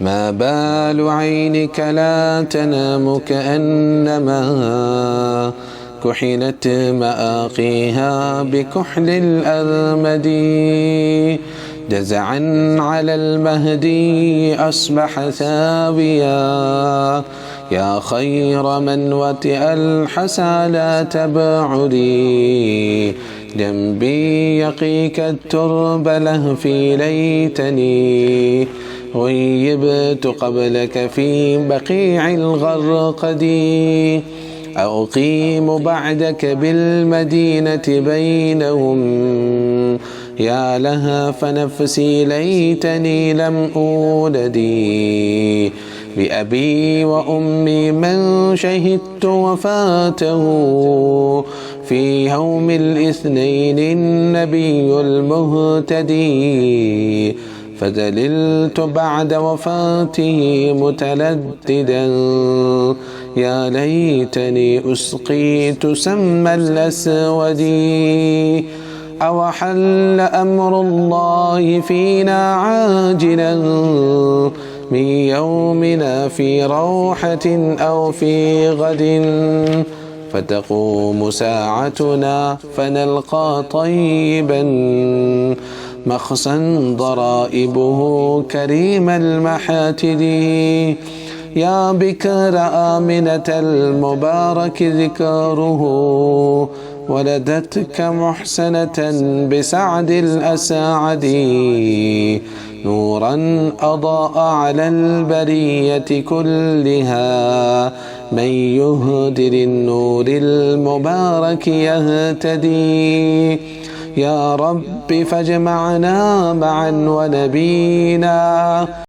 ما بال عينك لا تنام كأنما كحلت مآقيها بكحل الأرمد. جزعا على المهدي أصبح ثابيا، يا خير من وطئ الحسى لا تبعدي. جنبي يقيك الترب لهفي ليتني غيبت قبلك في بقيع الغرقد. أقيم بعدك بالمدينة بينهم، يا لها فنفسي ليتني لم أولدي. بأبي وأمي من شهدت وفاته في يوم الاثنين النبي المهتدي. فدللت بعد وفاته متلددا، يا ليتني أسقيت سم الأسود. أوحل أمر الله فينا عاجلا من يومنا في روحة أو في غد، فتقوم ساعتنا فنلقى طيبا مخزا ضرائبه كريم المحاتد. يا بكر آمنة المبارك ذكاره، ولدتك محسنة بسعد الأساعد. نورا أضاء على البرية كلها، من يهدر النور المبارك يهتدي. يا رب فاجمعنا معا ونبينا